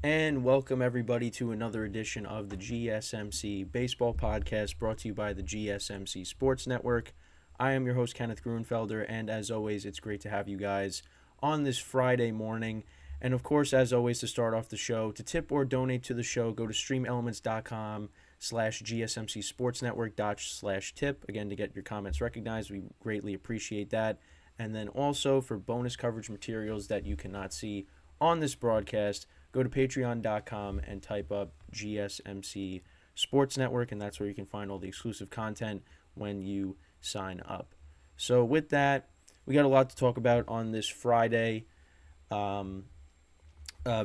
And welcome everybody to another edition of the GSMC Baseball Podcast brought to you by the GSMC Sports Network. I am your host, Kenneth Grunfelder, and as always, it's great to have you guys on this Friday morning. And of course, as always, to start off the show, to tip or donate to the show, go to streamelements.com/gsmcsportsnetwork/tip. Again, to get your comments recognized, we greatly appreciate that. And then also for bonus coverage materials that you cannot see on this broadcast, go to patreon.com and type up GSMC Sports Network, and that's where you can find all the exclusive content when you sign up. So with that, we got a lot to talk about on this Friday.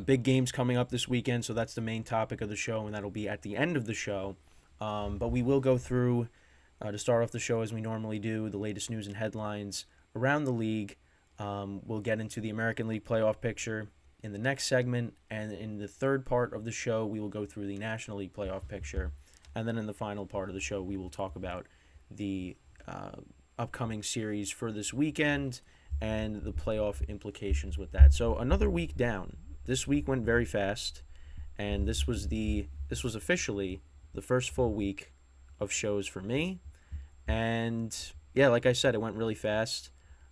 Big games coming up this weekend, so that's the main topic of the show, and that'll be at the end of the show. But we will go through, to start off the show as we normally do, the latest news and headlines around the league. We'll get into the American League playoff picture in the next segment, and in the third part of the show, we will go through the National League playoff picture, and then in the final part of the show, we will talk about the upcoming series for this weekend and the playoff implications with that. So another week down. This week went very fast, and this was officially the first full week of shows for me, and yeah, like I said, it went really fast.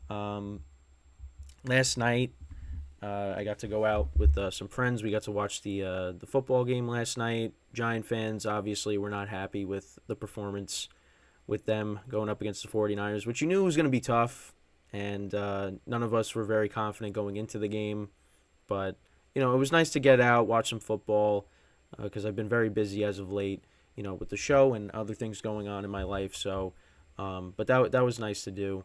Last night, I got to go out with some friends. We got to watch the football game last night. Giant fans obviously were not happy with the performance with them going up against the 49ers, which you knew was going to be tough, and none of us were very confident going into the game. But, it was nice to get out, watch some football, because I've been very busy as of late, with the show and other things going on in my life. So, but that was nice to do,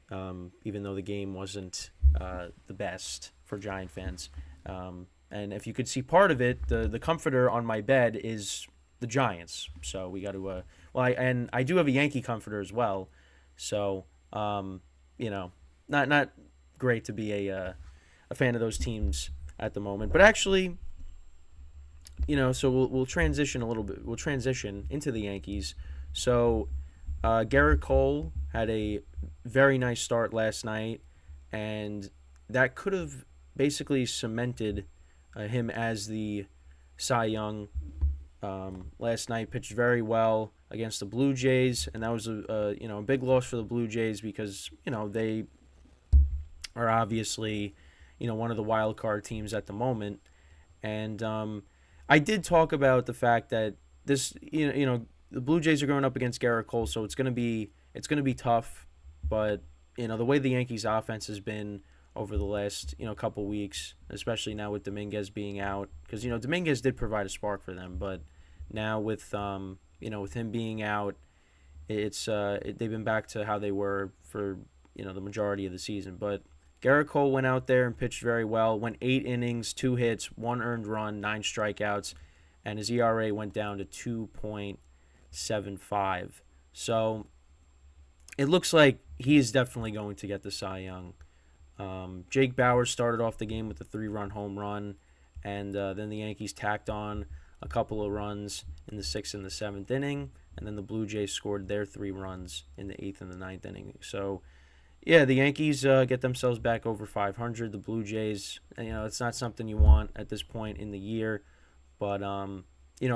even though the game wasn't the best for Giant fans. And if you could see part of it, the comforter on my bed is the Giants. So we got to I do have a Yankee comforter as well. So not great to be a fan of those teams at the moment. But actually, so we'll transition a little bit. We'll transition into the Yankees. So Garrett Cole had a very nice start last night, and that could have basically cemented him as the Cy Young. Last night pitched very well against the Blue Jays, and that was a big loss for the Blue Jays because they are obviously one of the wild card teams at the moment. And I did talk about the fact that this the Blue Jays are going up against Garrett Cole, so it's gonna be tough. But the way the Yankees offense has been over the last couple weeks, especially now with Dominguez being out, because Dominguez did provide a spark for them, but now with with him being out, they've been back to how they were for the majority of the season. But Garrett Cole went out there and pitched very well. Went 8 innings, 2 hits, 1 earned run, 9 strikeouts, and his ERA went down to 2.75. So it looks like he is definitely going to get the Cy Young. Jake Bauers started off the game with a 3-run home run, and then the Yankees tacked on a couple of runs in the 6th and the 7th inning, and then the Blue Jays scored their 3 runs in the 8th and the 9th inning. So, yeah, the Yankees get themselves back over 500. The Blue Jays, it's not something you want at this point in the year, but a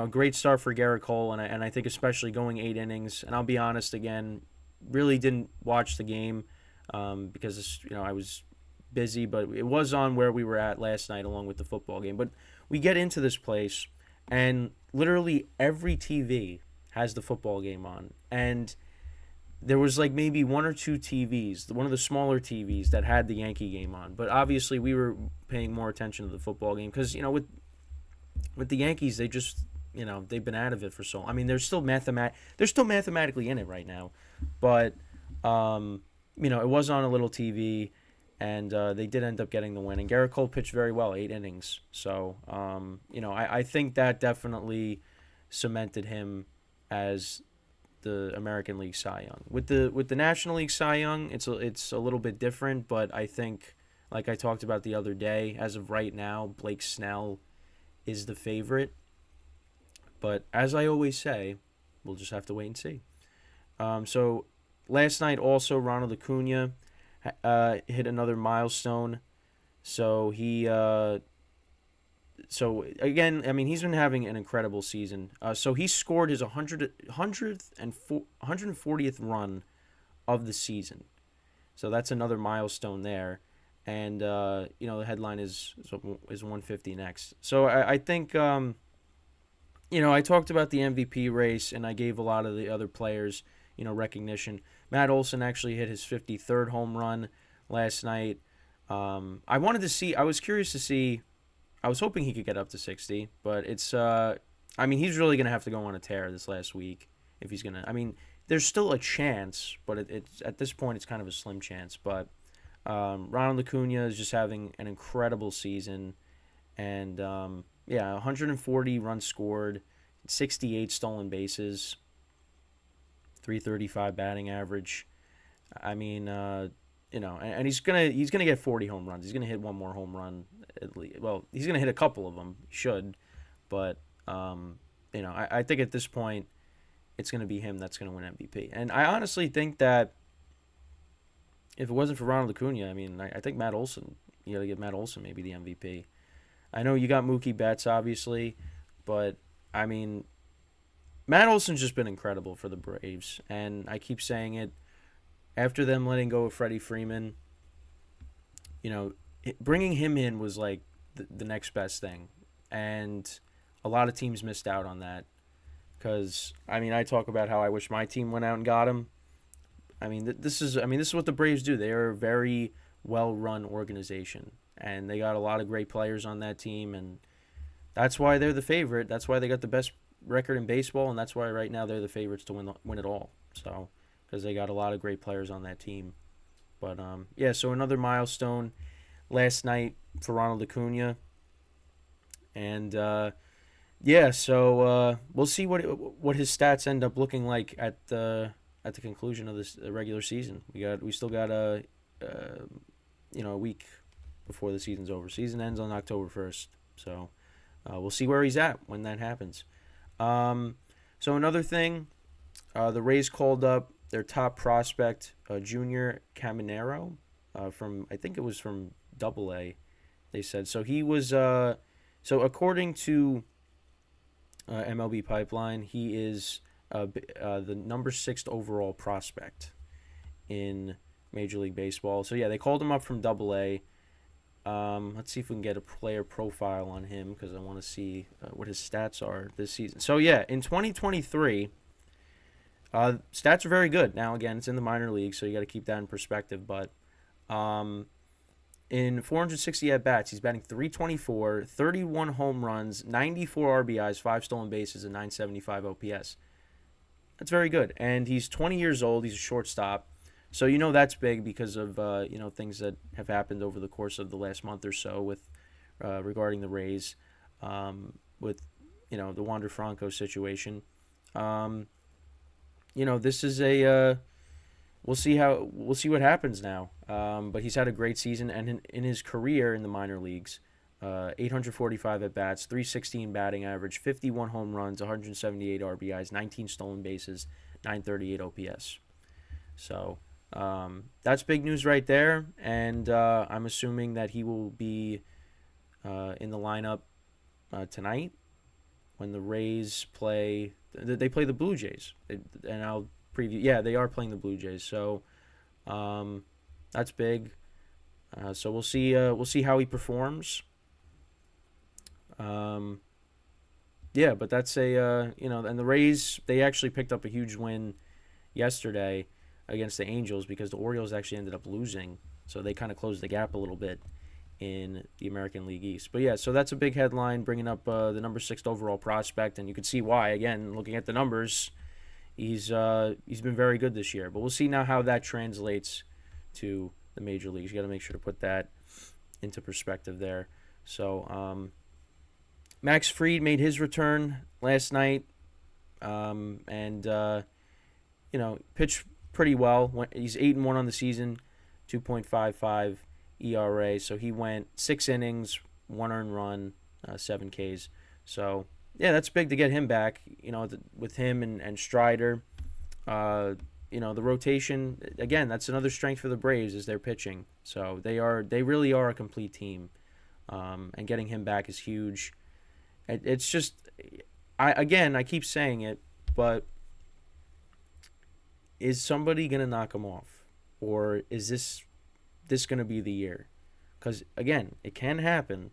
great start for Garrett Cole, and I think especially going 8 innings. And I'll be honest again, really didn't watch the game because I was busy, but it was on where we were at last night along with the football game. But we get into this place, and literally every TV has the football game on, and there was like maybe 1 or 2 TVs, one of the smaller TVs that had the Yankee game on. But obviously we were paying more attention to the football game because with the Yankees, they just they've been out of it for so long. I mean, they're still mathematically in it right now, but it was on a little TV, and they did end up getting the win. And Garrett Cole pitched very well, 8 innings. So I think that definitely cemented him as the American League Cy Young. With the National League Cy Young, it's a little bit different, but I think, like I talked about the other day, as of right now, Blake Snell is the favorite. But as I always say, we'll just have to wait and see. So last night also, Ronald Acuna hit another milestone. So he So again, I mean, he's been having an incredible season. So he scored his 140th run of the season. So that's another milestone there. And the headline is 150 next. So I think I talked about the MVP race, and I gave a lot of the other players recognition. Matt Olson actually hit his 53rd home run last night. I was curious to see. I was hoping he could get up to 60, but it's. I mean, he's really gonna have to go on a tear this last week if he's gonna. I mean, there's still a chance, but it's at this point it's kind of a slim chance. But Ronald Acuna is just having an incredible season, and 140 runs scored, 68 stolen bases, 335 batting average. I mean, and he's gonna get 40 home runs. He's gonna hit one more home run at least. Well, he's gonna hit a couple of them. He should, but I think at this point, it's gonna be him that's gonna win MVP. And I honestly think that if it wasn't for Ronald Acuna, I mean, I think Matt Olson. You got to give Matt Olson maybe the MVP. I know you got Mookie Betts, obviously, but I mean, Matt Olson's just been incredible for the Braves, and I keep saying it. After them letting go of Freddie Freeman, bringing him in was like the next best thing, and a lot of teams missed out on that. Because I talk about how I wish my team went out and got him. This is what the Braves do. They are a very well-run organization, and they got a lot of great players on that team, and that's why they're the favorite. That's why they got the best record in baseball, and that's why right now they're the favorites to win it all. So, because they got a lot of great players on that team. But so another milestone last night for Ronald Acuna, and we'll see what his stats end up looking like at the conclusion of this regular season. We still got a week before the season's over. Season ends on October 1st, so we'll see where he's at when that happens. So another thing, the Rays called up their top prospect, Junior Caminero, from Double A. They said so. He was so according to MLB Pipeline, he is the number 6 overall prospect in Major League Baseball. So, they called him up from Double A. Let's see if we can get a player profile on him because I want to see what his stats are this season. So, in 2023, stats are very good. Now, again, it's in the minor league, so you got to keep that in perspective. But in 460 at-bats, he's batting .324, 31 home runs, 94 RBIs, 5 stolen bases, and 975 OPS. That's very good. And he's 20 years old. He's a shortstop. So that's big because of things that have happened over the course of the last month or so with regarding the Rays, with the Wander Franco situation. This is a we'll see what happens now. But he's had a great season, and in his career in the minor leagues, 845 at bats, 316 batting average, 51 home runs, 178 RBIs, 19 stolen bases, 938 OPS. So that's big news right there, and I'm assuming that he will be in the lineup tonight when the Rays play. They play the Blue Jays, and I'll preview. Yeah, they are playing the Blue Jays, so that's big. So we'll see how he performs. But that's and the Rays, they actually picked up a huge win yesterday against the Angels because the Orioles actually ended up losing, so they kind of closed the gap a little bit in the American League East. But so that's a big headline, bringing up the number 6 overall prospect, and you can see why. Again, looking at the numbers, he's been very good this year. But we'll see now how that translates to the major leagues. You got to make sure to put that into perspective there. So Max Fried made his return last night, and pitched pretty well. He's 8-1 on the season, 2.55 ERA. So he went 6 innings, 1 earned run, 7 Ks. So that's big to get him back. With him and Strider. The rotation, again, that's another strength for the Braves is their pitching. So they really are a complete team and getting him back is huge. It's just, I keep saying it, but is somebody gonna knock him off, or is this gonna be the year? Because again, it can happen,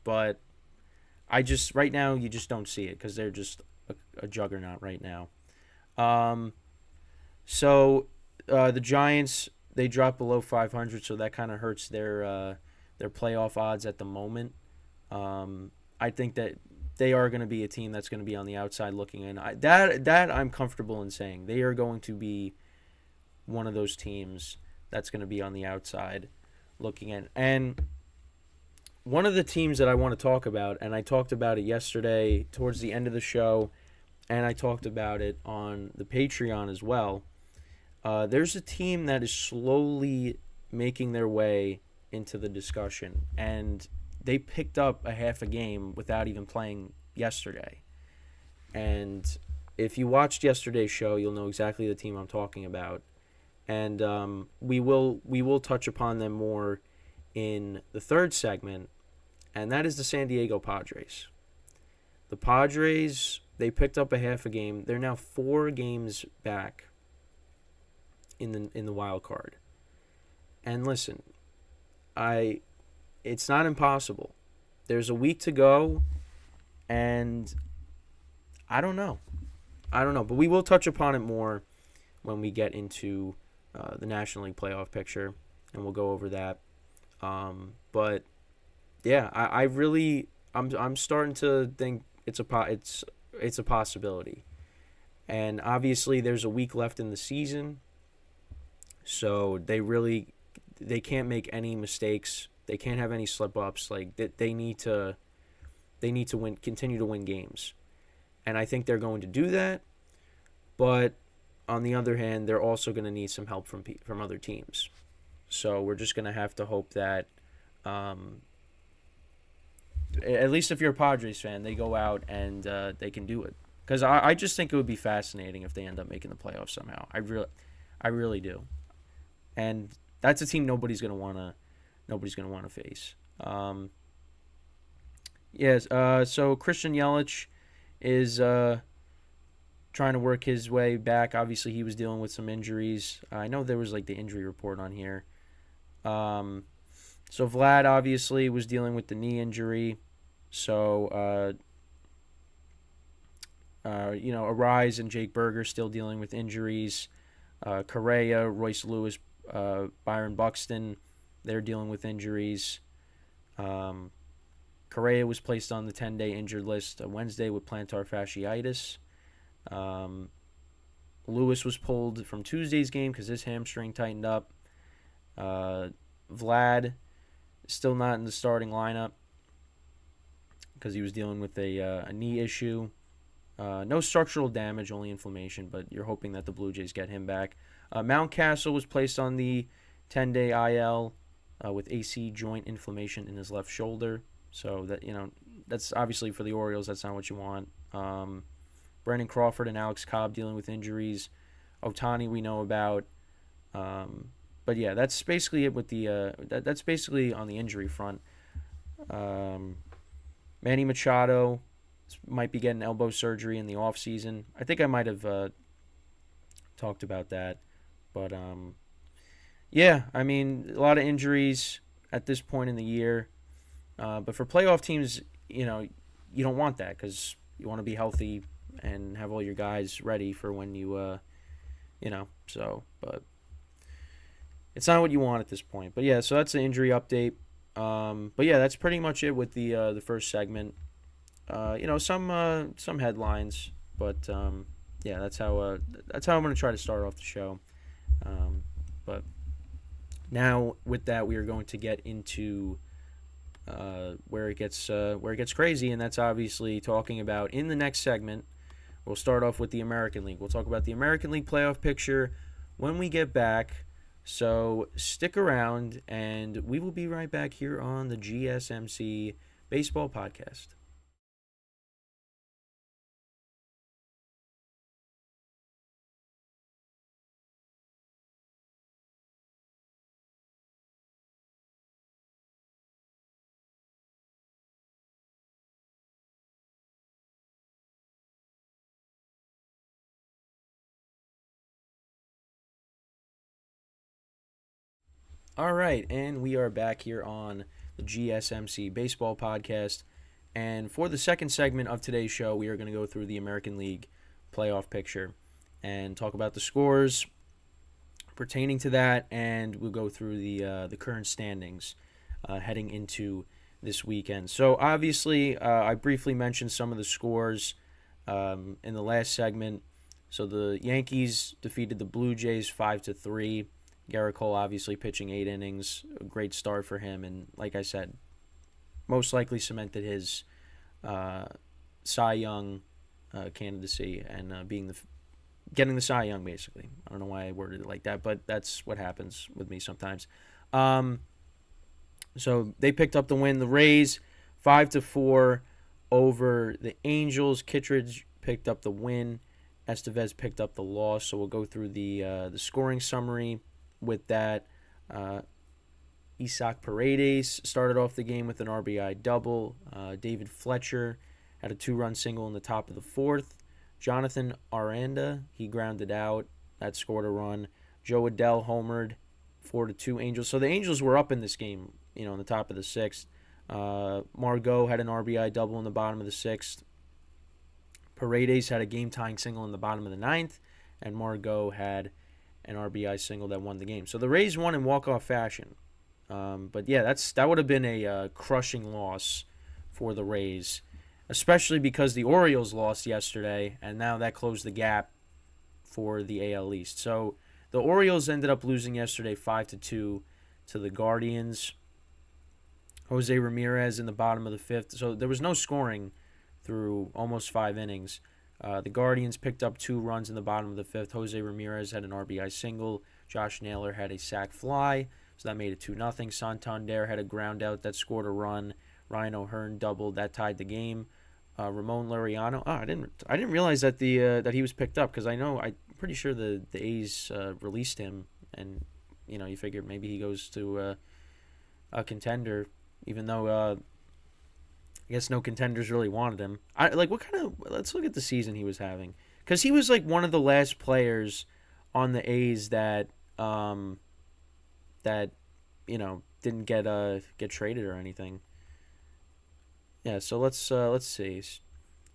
but I just right now you just don't see it because they're just a juggernaut right now. Um, so the Giants, they dropped below 500, so that kind of hurts their playoff odds at the moment. I think that they are going to be a team that's going to be on the outside looking in. That I'm comfortable in saying they are going to be one of those teams that's going to be on the outside looking in. And one of the teams that I want to talk about, and I talked about it yesterday towards the end of the show, and I talked about it on the Patreon as well. There's a team that is slowly making their way into the discussion, and they picked up a half a game without even playing yesterday. And if you watched yesterday's show, you'll know exactly the team I'm talking about. And we will touch upon them more in the third segment, and that is the San Diego Padres. The Padres, they picked up a half a game. They're now 4 games back in the wild card. And listen, it's not impossible. There's a week to go, and I don't know. But we will touch upon it more when we get into the National League playoff picture, and we'll go over that. But yeah, I'm starting to think it's a possibility, and obviously there's a week left in the season, so they can't make any mistakes. They can't have any slip ups. Like they need to continue to win games, and I think they're going to do that. But on the other hand, they're also going to need some help from other teams. So we're just going to have to hope that, at least if you're a Padres fan, they go out and they can do it. Because I just think it would be fascinating if they end up making the playoffs somehow. I really do. And that's a team nobody's gonna wanna face. Yes. So Christian Yelich is trying to work his way back. Obviously, he was dealing with some injuries. I know there was like the injury report on here. So Vlad obviously was dealing with the knee injury. So Arise and Jake Berger still dealing with injuries. Correa, Royce Lewis, Byron Buxton, they're dealing with injuries. Correa was placed on the 10-day injured list Wednesday with plantar fasciitis. Lewis was pulled from Tuesday's game because his hamstring tightened up. Vlad still not in the starting lineup because he was dealing with a knee issue. No structural damage, only inflammation, but you're hoping that the Blue Jays get him back. Mountcastle was placed on the 10-day IL with AC joint inflammation in his left shoulder. So that's obviously for the Orioles. That's not what you want. Brandon Crawford and Alex Cobb dealing with injuries. Ohtani we know about. But yeah, that's basically it with the that's basically on the injury front. Manny Machado might be getting elbow surgery in the offseason. I think I might have talked about that. But yeah, I mean, a lot of injuries at this point in the year. But for playoff teams, you don't want that because you want to be healthy and have all your guys ready for when but it's not what you want at this point. But yeah, so that's the injury update. But yeah, that's pretty much it with the first segment. Some headlines, but yeah, that's how I'm going to try to start off the show. But now with that, we are going to get into where it gets crazy, and that's obviously talking about in the next segment. We'll start off with the American League. We'll talk about the American League playoff picture when we get back. So stick around, and we will be right back here on the GSMC Baseball Podcast. All right, and we are back here on the GSMC Baseball Podcast. And for the second segment of today's show, we are going to go through the American League playoff picture and talk about the scores pertaining to that, and we'll go through the current standings heading into this weekend. So obviously, I briefly mentioned some of the scores in the last segment. So the Yankees defeated the Blue Jays 5-3. Garrett Cole obviously pitching 8 innings, a great start for him, and like I said, most likely cemented his Cy Young candidacy and getting the Cy Young basically. I don't know why I worded it like that, but that's what happens with me sometimes. So they picked up the win. The Rays 5-4 over the Angels. Kittredge picked up the win. Estevez picked up the loss. So we'll go through the scoring summary with that. Isaac Paredes started off the game with an RBI double. David Fletcher had a 2-run single in the top of the 4th. Jonathan Aranda, he grounded out. That scored a run. Joe Adell homered, 4-2 Angels. So the Angels were up in this game, in the top of the 6th. Margot had an RBI double in the bottom of the 6th. Paredes had a game-tying single in the bottom of the 9th. And Margot had an RBI single that won the game. So the Rays won in walk-off fashion. But yeah, that would have been a crushing loss for the Rays, especially because the Orioles lost yesterday, and now that closed the gap for the AL East. So the Orioles ended up losing yesterday 5-2 to the Guardians. Jose Ramirez in the bottom of the 5th. So there was no scoring through almost 5 innings. The Guardians picked up 2 runs in the bottom of the 5th. Jose Ramirez had an RBI single. Josh Naylor had a sac fly, so that made it 2-0. Santander had a ground out that scored a run. Ryan O'Hearn doubled, that tied the game. Ramon Laureano. I didn't realize that that he was picked up, because I'm pretty sure the A's released him, and you figured maybe he goes to a contender, even though I guess no contenders really wanted him. Let's look at the season he was having, because he was like one of the last players on the A's that didn't get traded or anything. Yeah, so let's see.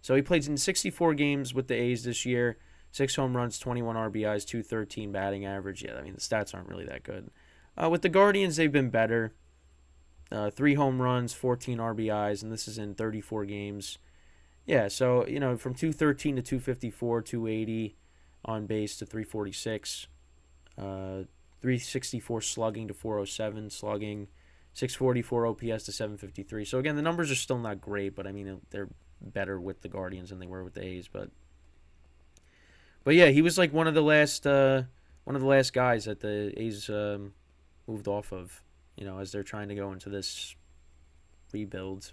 So he played in 64 games with the A's this year, 6 home runs, 21 RBIs, 213 batting average. Yeah, I mean the stats aren't really that good. With the Guardians, they've been better. 3 home runs, 14 RBIs, and this is in 34 games. Yeah, so, from 213 to 254, 280 on base to 346, 364 slugging to 407 slugging, 644 OPS to 753. So, again, the numbers are still not great, but, I mean, they're better with the Guardians than they were with the A's. But yeah, he was like one of the last guys that the A's moved off of. As they're trying to go into this rebuild.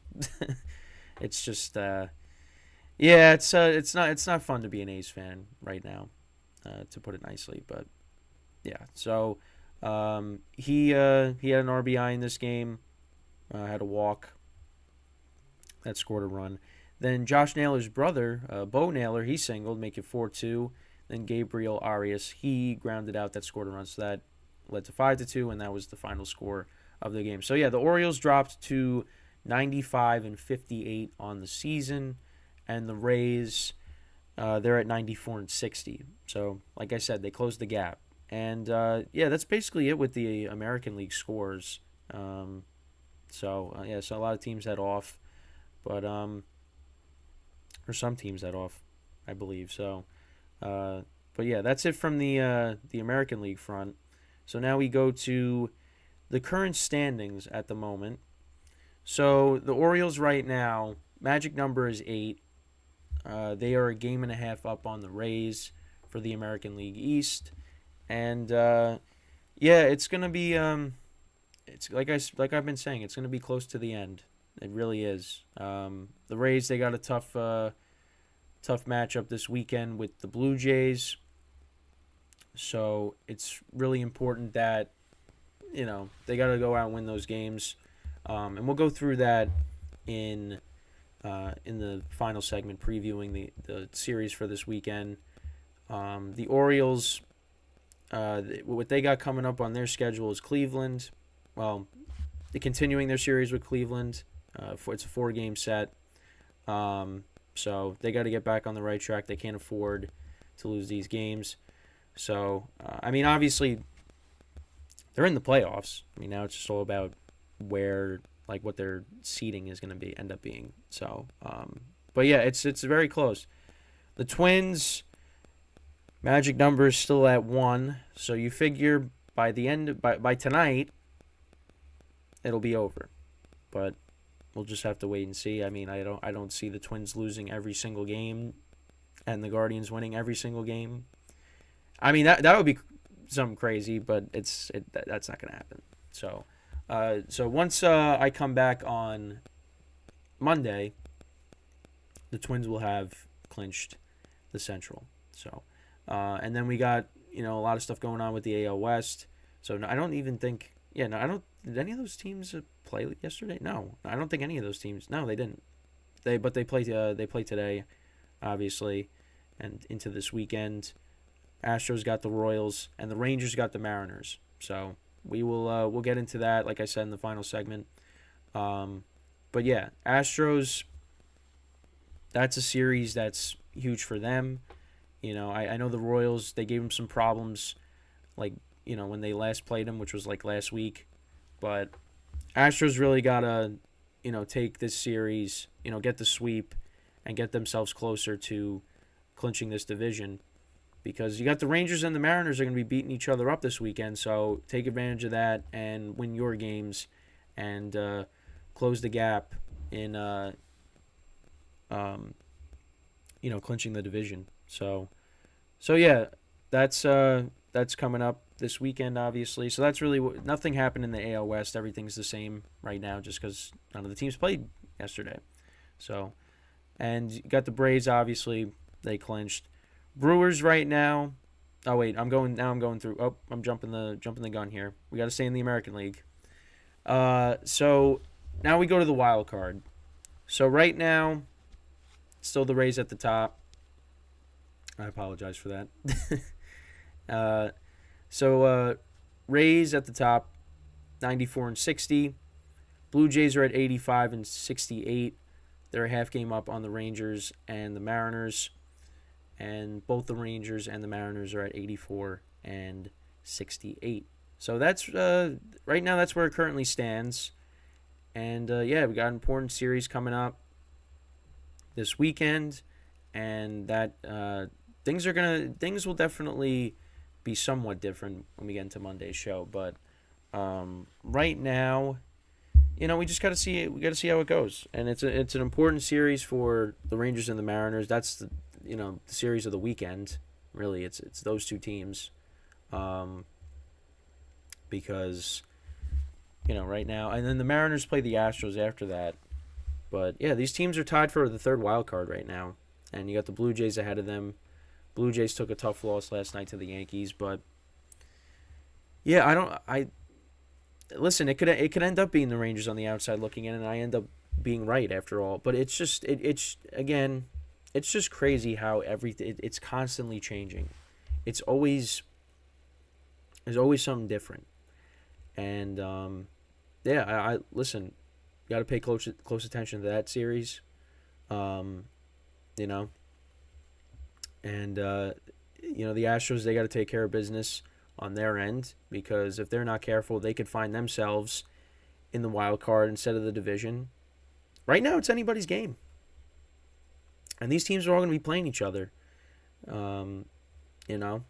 It's just, it's not fun to be an A's fan right now, to put it nicely. But yeah, so he had an RBI in this game, had a walk that scored a run. Then Josh Naylor's brother, Bo Naylor, he singled, make it 4-2. Then Gabriel Arias, he grounded out, that scored a run, so that led to 5-2, and that was the final score of the game. So yeah, the Orioles dropped to 95-58 on the season, and the Rays, they're at 94-60. So like I said, they closed the gap. And yeah, that's basically it with the American League scores. So a lot of teams had off, but or some teams had off, I believe. So, but yeah, that's it from the American League front. So now we go to the current standings at the moment. So the Orioles right now, magic number is 8. They are a game and a half up on the Rays for the American League East. And it's going to be it's like I've been saying, it's going to be close to the end. It really is. The Rays, they got a tough matchup this weekend with the Blue Jays. So it's really important that, they got to go out and win those games. And we'll go through that in the final segment, previewing the series for this weekend. The Orioles, what they got coming up on their schedule is Cleveland, well, they're continuing their series with Cleveland. It's a 4-game set. So they got to get back on the right track. They can't afford to lose these games. So, I mean, obviously, they're in the playoffs. I mean, now it's just all about where, like, what their seeding is going to end up being. So, but yeah, it's very close. The Twins, magic number is still at 1. So you figure by tonight, it'll be over. But we'll just have to wait and see. I mean, I don't see the Twins losing every single game and the Guardians winning every single game. I mean, that would be something crazy, but that's not going to happen. So, once I come back on Monday, the Twins will have clinched the Central. So, and then we got a lot of stuff going on with the AL West. So I don't even think I don't. Did any of those teams play yesterday? No, I don't think any of those teams. No, they didn't. They play today, obviously, and into this weekend. Astros got the Royals, and the Rangers got the Mariners. So we'll get into that, like I said, in the final segment. But yeah, Astros. That's a series that's huge for them. I know the Royals. They gave them some problems, like when they last played them, which was like last week. But Astros really gotta take this series, get the sweep, and get themselves closer to clinching this division. Because you got the Rangers and the Mariners are going to be beating each other up this weekend, so take advantage of that and win your games and close the gap in clinching the division. So yeah, that's coming up this weekend, obviously. So that's really nothing happened in the AL West. Everything's the same right now, just because none of the teams played yesterday. So, and you got the Braves, obviously they clinched. Brewers right now. Oh wait, I'm going through. Oh, I'm jumping the gun here. We got to stay in the American League. So now we go to the wild card. So right now, still the Rays at the top. I apologize for that. So Rays at the top, 94 and 60. Blue Jays are at 85 and 68. They're a half game up on the Rangers and the Mariners. And both the Rangers and the Mariners are at 84 and 68. So that's right now. That's where it currently stands. And yeah, we got an important series coming up this weekend, and that things will definitely be somewhat different when we get into Monday's show. But right now, we just got to see it. We got to see how it goes, and it's an important series for the Rangers and the Mariners. That's the series of the weekend. Really, it's those two teams, because right now, and then the Mariners play the Astros after that. But yeah, these teams are tied for the third wild card right now, and you got the Blue Jays ahead of them. Blue Jays took a tough loss last night to the Yankees, but yeah, listen. It could end up being the Rangers on the outside looking in, and I end up being right after all. But it's just again. It's just crazy how it's constantly changing. There's always something different. And yeah, I listen, you got to pay close attention to that series. And the Astros, they got to take care of business on their end, because if they're not careful, they could find themselves in the wild card instead of the division. Right now, it's anybody's game. And these teams are all going to be playing each other, and the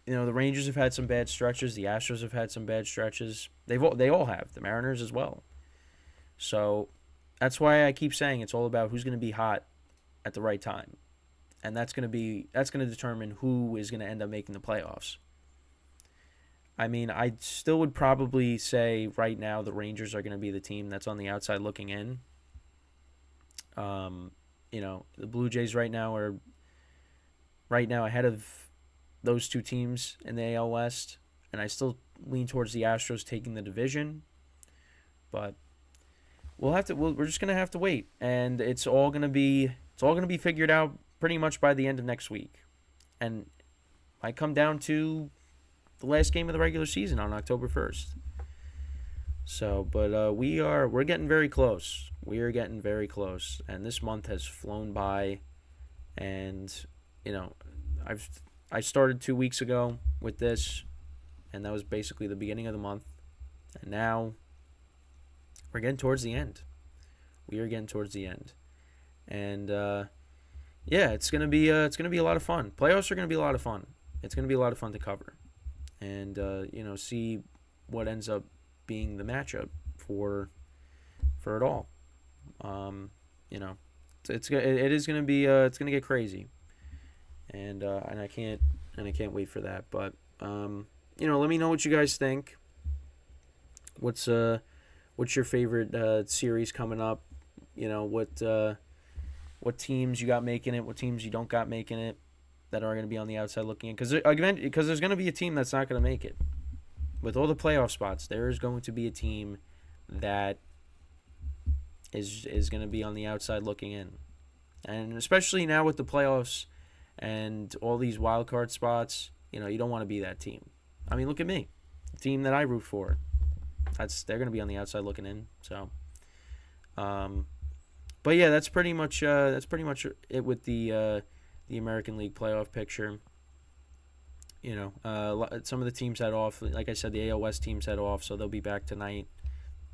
Rangers have had some bad stretches. The Astros have had some bad stretches. They all have. The Mariners as well. So that's why I keep saying it's all about who's going to be hot at the right time, and that's going to determine who is going to end up making the playoffs. I mean, I still would probably say right now the Rangers are going to be the team that's on the outside looking in. The Blue Jays right now are ahead of those two teams in the AL West, and I still lean towards the Astros taking the division. But we're just gonna have to wait, and it's all gonna be figured out pretty much by the end of next week, and might come down to the last game of the regular season on October 1st. So, but we're getting very close. We are getting very close, and this month has flown by. And you know, I started 2 weeks ago with this, and that was basically the beginning of the month. And now we're getting towards the end. We are getting towards the end, and yeah, it's gonna be a lot of fun. Playoffs are gonna be a lot of fun. It's gonna be a lot of fun to cover, and see what ends up being the matchup for it all. You know, it is gonna be it's gonna get crazy, and I can't wait for that. But let me know what you guys think. What's your favorite series coming up? What teams you got making it? What teams you don't got making it? That are going to be on the outside looking in, because there's going to be a team that's not going to make it. With all the playoff spots, there is going to be a team that is going to be on the outside looking in, and especially now with the playoffs and all these wild card spots, you don't want to be that team. I mean, look at me, the team that I root for. They're going to be on the outside looking in. So, but yeah, that's pretty much it with the American League playoff picture. Some of the teams had off. Like I said, the AL West teams had off, so they'll be back tonight.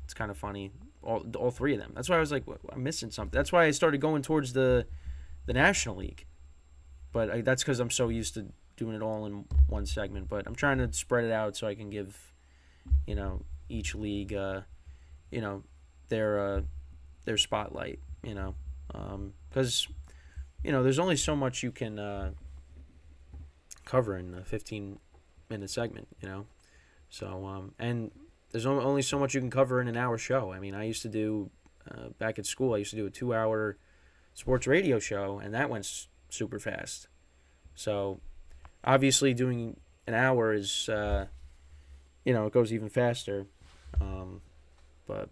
It's kind of funny, all three of them. That's why I was like, I'm missing something. That's why I started going towards the National League. But that's because I'm so used to doing it all in one segment. But I'm trying to spread it out so I can give, each league, their spotlight. Because there's only so much you can cover in a 15-minute segment. So and there's only so much you can cover in an hour show. I mean, I used to do back at school. I used to do a 2-hour sports radio show, and that went super fast. So obviously, doing an hour is it goes even faster. But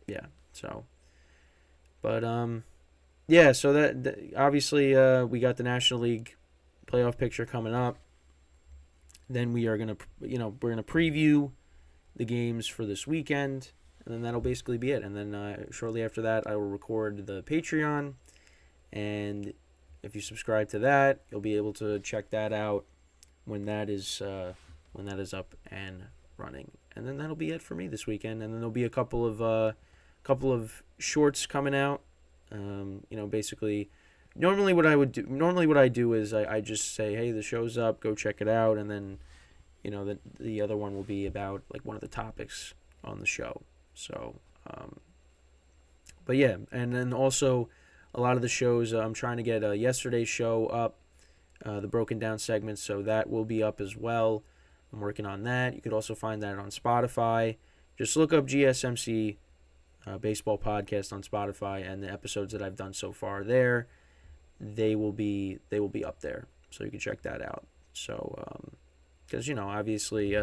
yeah, so. But yeah, so that obviously we got the National League playoff picture coming up. Then we are gonna we're gonna preview the games for this weekend, and then that'll basically be it. And then shortly after that, I will record the Patreon, and if you subscribe to that, you'll be able to check that out when that is up and running. And then that'll be it for me this weekend. And then there'll be a couple of shorts coming out. Basically, normally what I do is I just say, hey, the show's up, go check it out, and then the other one will be about like one of the topics on the show. So but yeah, and then also a lot of the shows, I'm trying to get yesterday's show up, the broken down segments, so that will be up as well. I'm working on that. You could also find that on Spotify. Just look up GSMC baseball podcast on Spotify, and the episodes that I've done so far there, they will be up there, so you can check that out. So because obviously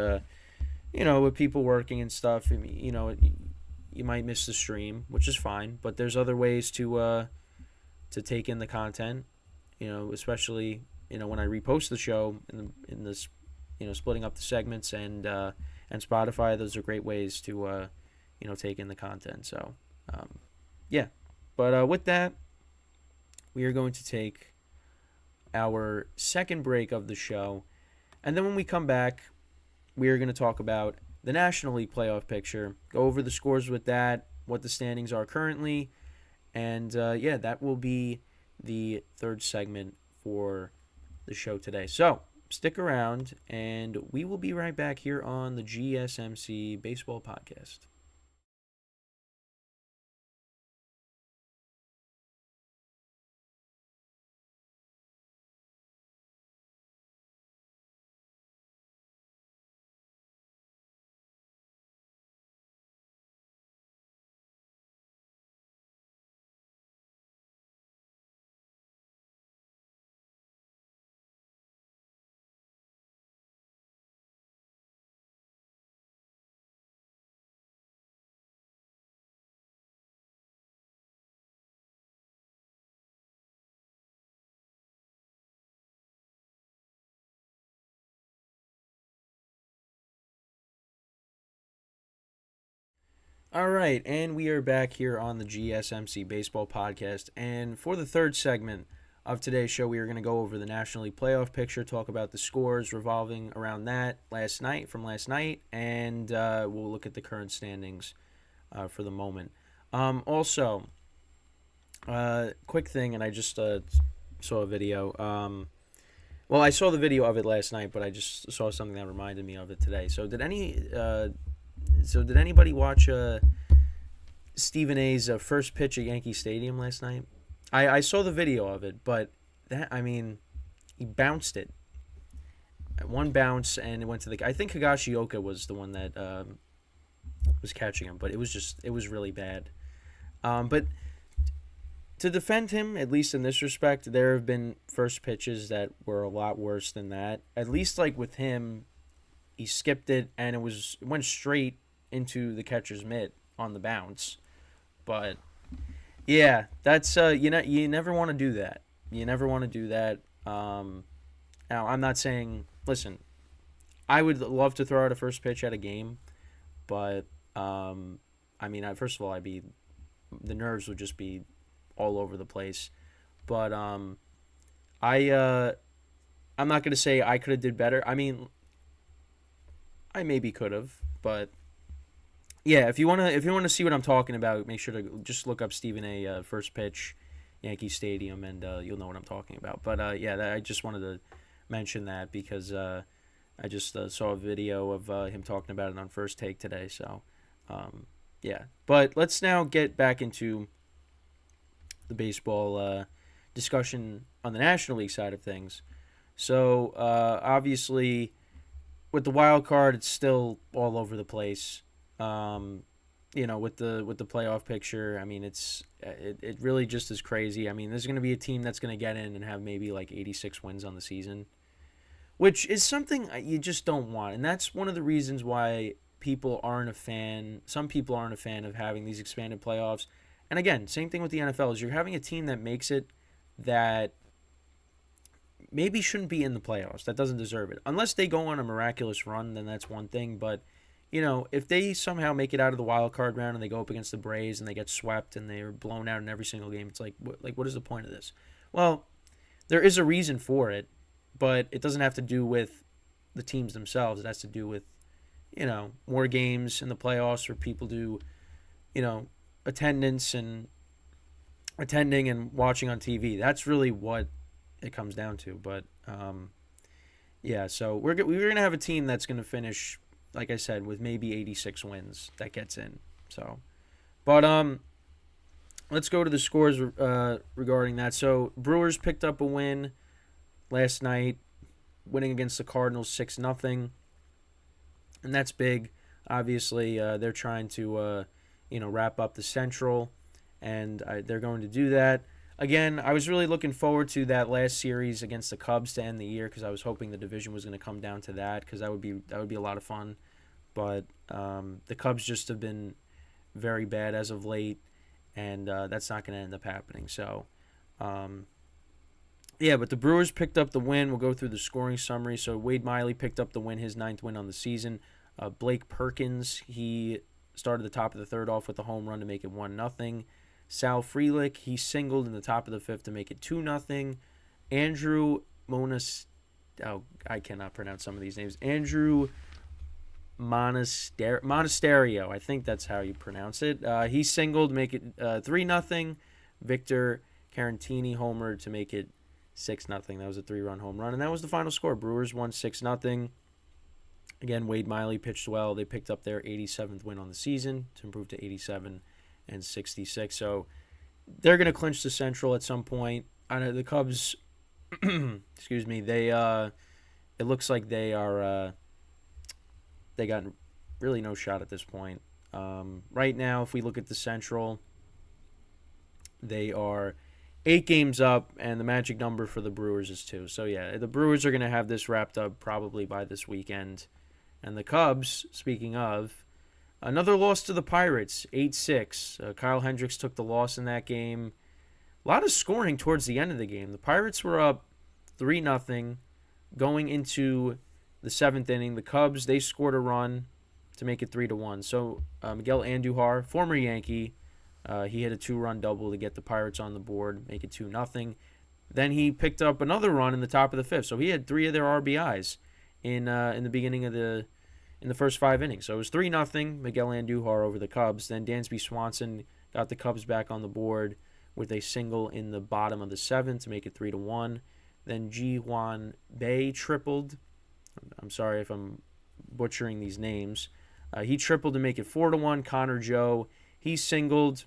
with people working and stuff, you might miss the stream, which is fine, but there's other ways to take in the content, especially when I repost the show in this splitting up the segments, and Spotify. Those are great ways to take in the content. So yeah, but with that, we are going to take our second break of the show, and then when we come back, we are going to talk about the National League playoff picture, go over the scores with that, what the standings are currently, and that will be the third segment for the show today. So stick around, and we will be right back here on the GSMC Baseball Podcast. All right, and we are back here on the GSMC Baseball Podcast. And for the third segment of today's show, we are going to go over the National League playoff picture, talk about the scores revolving around that from last night, and we'll look at the current standings for the moment. Also, quick thing, and I just saw a video. Well, I saw the video of it last night, but I just saw something that reminded me of it today. Did anybody watch Stephen A's first pitch at Yankee Stadium last night? I saw the video of it, but he bounced it. One bounce, and it went to the. I think Higashioka was the one that was catching him, but it was really bad. But to defend him, at least in this respect, there have been first pitches that were a lot worse than that. At least like with him, he skipped it, and it went straight into the catcher's mitt on the bounce. But yeah, that's you never want to do that. You never want to do that. Now I'm not saying. Listen, I would love to throw out a first pitch at a game, but first of all, the nerves would just be all over the place. But I'm not gonna say I could have did better. I mean, I maybe could have, but yeah. If you wanna see what I'm talking about, make sure to just look up Stephen A. First pitch, Yankee Stadium, and you'll know what I'm talking about. But I just wanted to mention that because I just saw a video of him talking about it on First Take today. So yeah. But let's now get back into the baseball discussion on the National League side of things. So obviously, with the wild card, it's still all over the place. With the playoff picture, I mean, it really just is crazy. I mean, there's going to be a team that's going to get in and have maybe like 86 wins on the season, which is something you just don't want. And that's one of the reasons why some people aren't a fan of having these expanded playoffs. And again, same thing with the NFL is you're having a team that makes it that maybe shouldn't be in the playoffs, that doesn't deserve it. Unless they go on a miraculous run, then that's one thing. But, if they somehow make it out of the wild card round and they go up against the Braves and they get swept and they're blown out in every single game, it's like what is the point of this? Well, there is a reason for it, but it doesn't have to do with the teams themselves. It has to do with, more games in the playoffs where people do, attendance and attending and watching on TV. That's really what it comes down to. But so we're going to have a team that's going to finish, like I said, with maybe 86 wins that gets in. So, but let's go to the scores regarding that. So Brewers picked up a win last night, winning against the Cardinals 6-0, and that's big. Obviously, they're trying to wrap up the Central, and they're going to do that. Again, I was really looking forward to that last series against the Cubs to end the year because I was hoping the division was going to come down to that because that would be a lot of fun. But the Cubs just have been very bad as of late, and that's not going to end up happening. So, but the Brewers picked up the win. We'll go through the scoring summary. So Wade Miley picked up the win, his 9th win on the season. Blake Perkins, he started the top of the third off with a home run to make it 1-0. Sal Frelick, he singled in the top of the 5th to make it 2-0. Andrew I cannot pronounce some of these names. Andrew Monasterio, I think that's how you pronounce it. He singled to make it 3-0. Victor Carantini homered to make it 6-0. That was a 3-run home run, and that was the final score. Brewers won 6-0. Again, Wade Miley pitched well. They picked up their 87th win on the season to improve to 87 and 66. So they're going to clinch the Central at some point. I know the Cubs, excuse me, it looks like they got really no shot at this point. Right now, if we look at the Central, they are 8 games up, and the magic number for the Brewers is 2. So, yeah, the Brewers are going to have this wrapped up probably by this weekend. And the Cubs, speaking of, another loss to the Pirates, 8-6. Kyle Hendricks took the loss in that game. A lot of scoring towards the end of the game. The Pirates were up 3-0 going into the 7th inning. The Cubs, they scored a run to make it 3-1. So Miguel Andujar, former Yankee, he hit a 2-run double to get the Pirates on the board, make it 2-0. Then he picked up another run in the top of the fifth. So he had 3 of their RBIs in the beginning of the first 5 innings. So it was 3-0 Miguel Andujar over the Cubs. Then Dansby Swanson got the Cubs back on the board with a single in the bottom of the 7th to make it 3-1. Then Ji-hwan Bae tripled. I'm sorry if I'm butchering these names. He tripled to make it 4-1. Connor Joe, he singled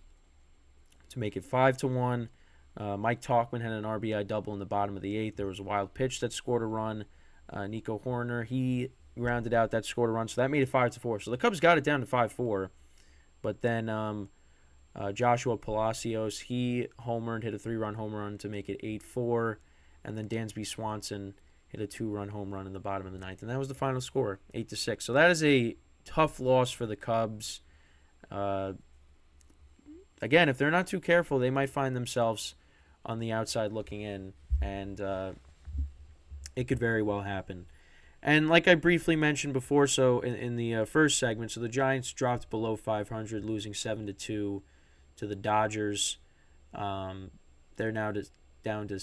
to make it 5-1. Mike Tauchman had an RBI double in the bottom of the 8th. There was a wild pitch that scored a run. Nico Horner, he grounded out that scored a run, so that made it 5-4. So the Cubs got it down to 5-4. But then Joshua Palacios, he homered, hit a 3-run home run to make it 8-4. And then Dansby Swanson hit a 2-run home run in the bottom of the 9th. And that was the final score, 8-6. So that is a tough loss for the Cubs. Again, if they're not too careful, they might find themselves on the outside looking in, and it could very well happen. And like I briefly mentioned before, so in the first segment, so the Giants dropped below 500, losing 7-2 to the Dodgers. They're now down to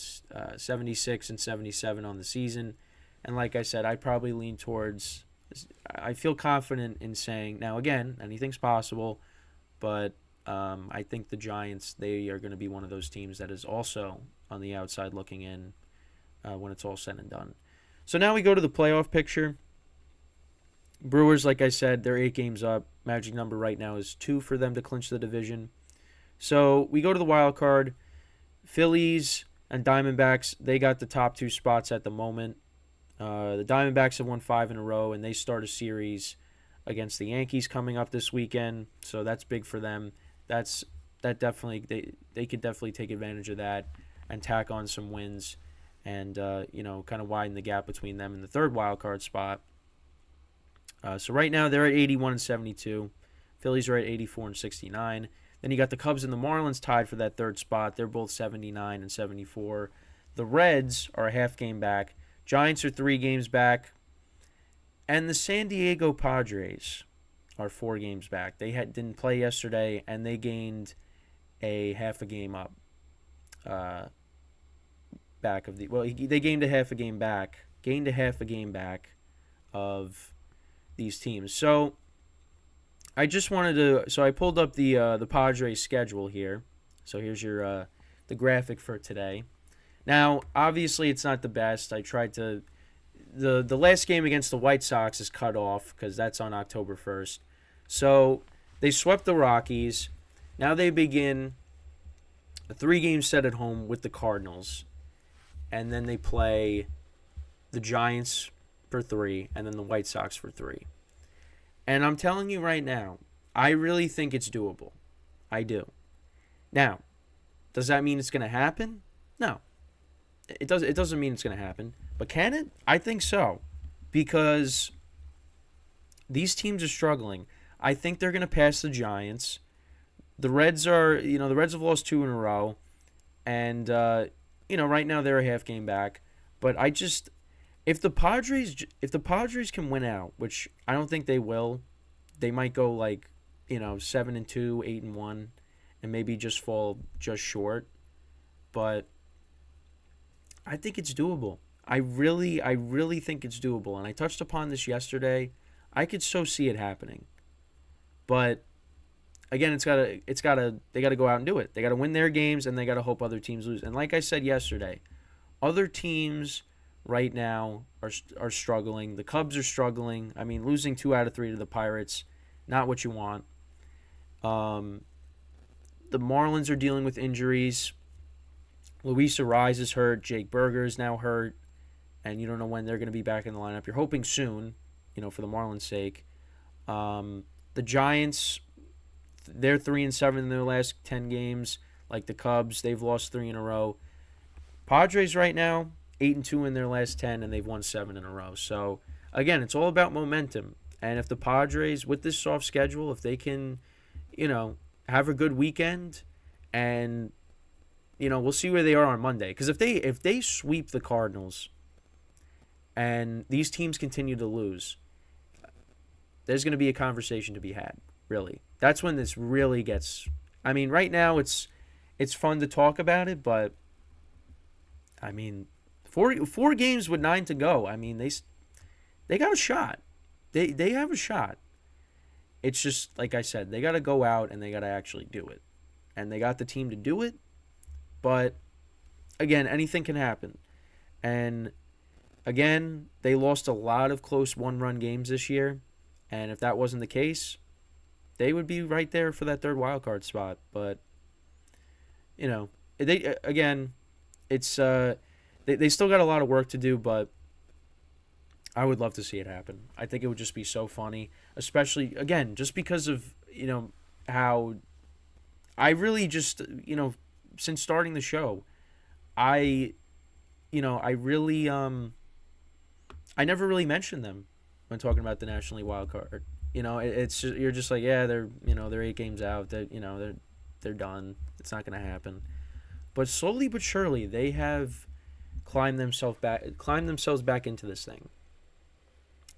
76 and 77 on the season. And like I said, I'd probably lean towards, I feel confident in saying, now again, anything's possible, but I think the Giants, they are going to be one of those teams that is also on the outside looking in when it's all said and done. So now we go to the playoff picture. Brewers, like I said, they're 8 games up. Magic number right now is 2 for them to clinch the division. So we go to the wild card. Phillies and Diamondbacks, they got the top 2 spots at the moment. The Diamondbacks have won 5 in a row, and they start a series against the Yankees coming up this weekend. So that's big for them. That definitely they could definitely take advantage of that and tack on some wins and kind of widen the gap between them and the third wild card spot. So right now they're at 81 and 72. Phillies are at 84 and 69. Then you got the Cubs and the Marlins tied for that third spot. They're both 79 and 74. The Reds are a half game back. Giants are 3 games back. And the San Diego Padres are 4 games back. They didn't play yesterday, and they gained a half a game up. They gained a half a game back. Gained a half a game back of these teams. So I just wanted to. So I pulled up the Padres schedule here. So here's your the graphic for today. Now, obviously, it's not the best. I tried to. The last game against the White Sox is cut off because that's on October 1st. So they swept the Rockies. Now they begin a 3-game set at home with the Cardinals. And then they play the Giants for 3 and then the White Sox for 3. And I'm telling you right now, I really think it's doable. I do. Now, does that mean it's going to happen? No. It doesn't mean it's going to happen. But can it? I think so. Because these teams are struggling. I think they're going to pass the Giants. The Reds have lost 2 in a row. And, right now they're a half game back. But if the Padres can win out, which I don't think they will, they might go 7-2, 8-1, and maybe just fall just short. But I think it's doable. I really think it's doable. And I touched upon this yesterday. I could so see it happening. But again, they gotta go out and do it. They gotta win their games and they gotta hope other teams lose. And like I said yesterday, other teams right now are struggling. The Cubs are struggling. I mean, losing 2 out of 3 to the Pirates, not what you want. The Marlins are dealing with injuries. Luis Ariz is hurt. Jake Berger is now hurt. And you don't know when they're going to be back in the lineup. You're hoping soon, for the Marlins' sake. The Giants, they're 3-7 in their last 10 games. Like the Cubs, they've lost 3 in a row. Padres right now, 8-2 in their last 10, and they've won 7 in a row. So, again, it's all about momentum. And if the Padres, with this soft schedule, if they can, have a good weekend, and, we'll see where they are on Monday. Because if they sweep the Cardinals and these teams continue to lose, there's going to be a conversation to be had. Really, that's when this really gets. I mean, right now it's fun to talk about it, but I mean, four games with 9 to go. I mean, they got a shot. They have a shot. It's just like I said, they got to go out and they got to actually do it, and they got the team to do it. But again, anything can happen, and again, they lost a lot of close one-run games this year, and if that wasn't the case, they would be right there for that third wild card spot. But they again, it's they still got a lot of work to do, but I would love to see it happen. I think it would just be so funny, especially again just because of how I really just since starting the show, I I really I never really mentioned them when talking about the National League wild card. It's just, you're just like, yeah, they're 8 games out. They're done. It's not going to happen. But slowly but surely, they have climbed themselves back into this thing.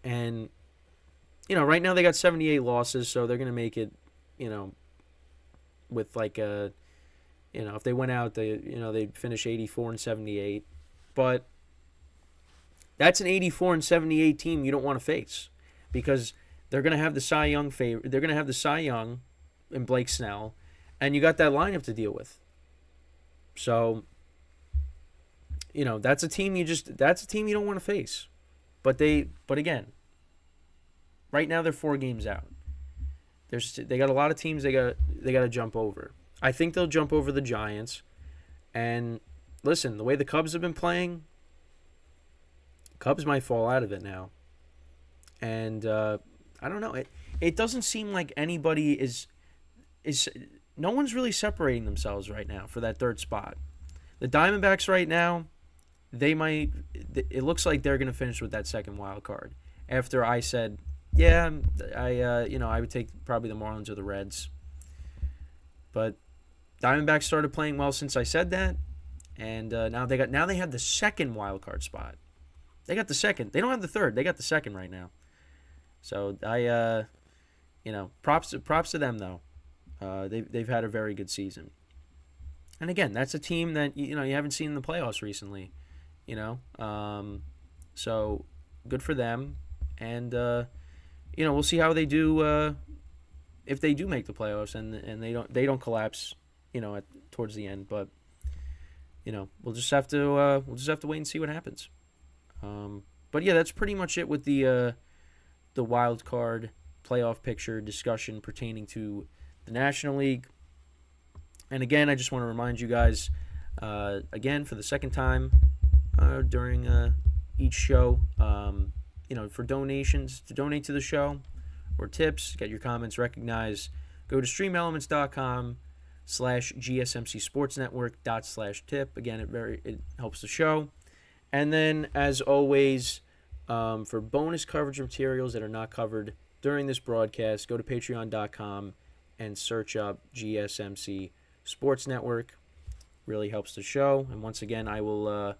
And right now they got 78 losses, so they're going to make it, with like a, if they went out, they'd finish 84-78. But that's an 84-78 team you don't want to face, because they're going to have the Cy Young favor. They're going to have the Cy Young and Blake Snell, and you got that lineup to deal with. So, that's a team you don't want to face. But again, right now they're 4 games out. They got a lot of teams they got to jump over. I think they'll jump over the Giants. And listen, the way the Cubs have been playing, Cubs might fall out of it now. And I don't know. It doesn't seem like anybody is no one's really separating themselves right now for that third spot. The Diamondbacks right now, it looks like they're going to finish with that second wild card. After I said, yeah, I would take probably the Marlins or the Reds. But Diamondbacks started playing well since I said that, and now they have the second wild card spot. They got the second. They don't have the third. They got the second right now. So props to them though. They've had a very good season. And again, that's a team that you haven't seen in the playoffs recently. So good for them. And we'll see how they do if they do make the playoffs and they don't collapse, towards the end. But we'll just have to wait and see what happens. But yeah, that's pretty much it with the wild card playoff picture discussion pertaining to the National League. And again, I just want to remind you guys, again for the second time during each show, for donations, to donate to the show or tips, get your comments recognized, go to streamelements.com/gsmcsportsnetwork./tip. Again, it helps the show. And then, as always, for bonus coverage materials that are not covered during this broadcast, go to patreon.com and search up GSMC Sports Network. Really helps the show. And once again, I'll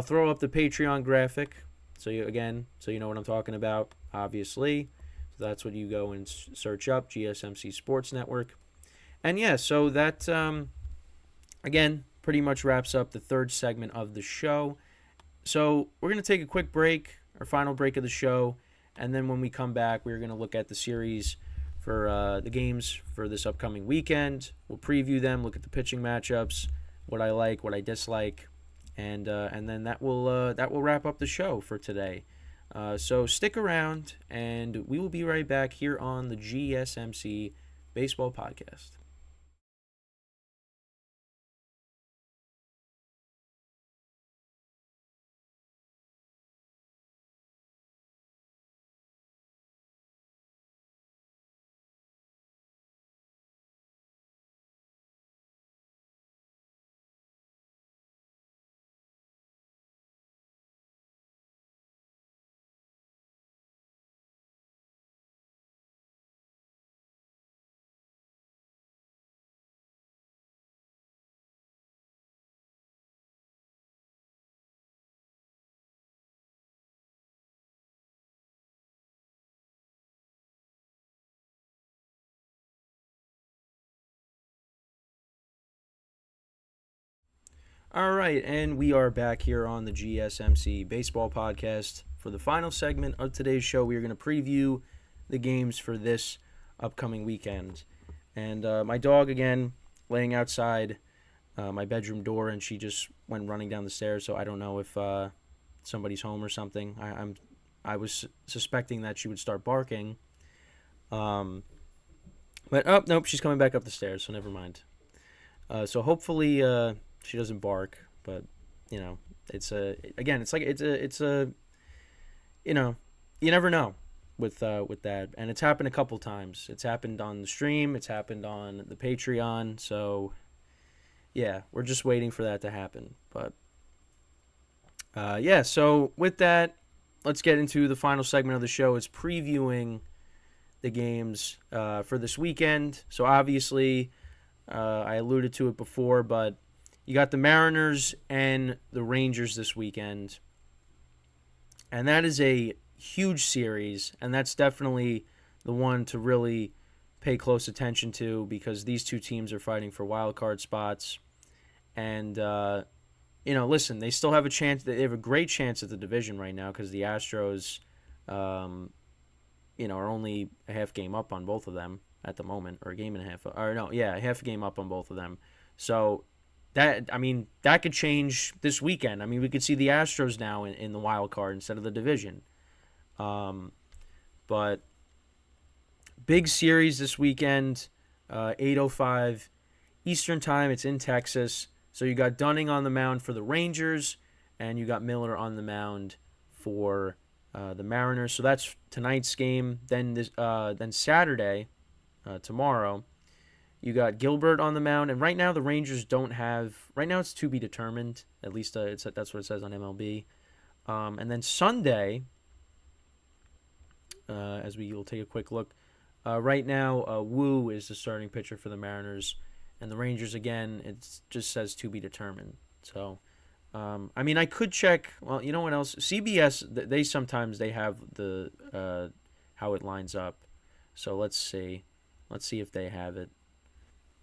throw up the Patreon graphic so you know what I'm talking about, obviously. So that's what you go and search up, GSMC Sports Network. And yeah, so that again pretty much wraps up the third segment of the show. So we're going to take a quick break, our final break of the show, and then when we come back, we're going to look at the series for the games for this upcoming weekend. We'll preview them, look at the pitching matchups, what I like, what I dislike, and then that will wrap up the show for today. So stick around, and we will be right back here on the GSMC Baseball Podcast. All right, and we are back here on the GSMC Baseball Podcast. For the final segment of today's show, we are going to preview the games for this upcoming weekend. And my dog, again, laying outside my bedroom door, and she just went running down the stairs, so I don't know if somebody's home or something. I was suspecting that she would start barking. But, oh, nope, she's coming back up the stairs, so never mind. So hopefully she doesn't bark, but it's a you never know with that, and it's happened a couple times. It's happened on the stream, it's happened on the Patreon, so yeah, we're just waiting for that to happen. But so with that, let's get into the final segment of the show. It's previewing the games for this weekend. So obviously, I alluded to it before, but you got the Mariners and the Rangers this weekend. And that is a huge series, and that's definitely the one to really pay close attention to because these two teams are fighting for wild card spots. And, listen, they still have a chance. They have a great chance at the division right now because the Astros, are only a half game up on both of them at the moment, or a game and a half. A half a game up on both of them. So that could change this weekend. I mean, we could see the Astros now in the wild card instead of the division. But big series this weekend, 8:05 Eastern time. It's in Texas. So you got Dunning on the mound for the Rangers, and you got Miller on the mound for the Mariners. So that's tonight's game. Then Saturday, tomorrow, you got Gilbert on the mound, and right now the Rangers don't have. Right now it's to be determined. At least that's what it says on MLB. And then Sunday, as we'll take a quick look. Right now, Wu is the starting pitcher for the Mariners, and the Rangers again. It just says to be determined. So, I could check. Well, you know what else? CBS they sometimes have the how it lines up. So let's see. Let's see if they have it.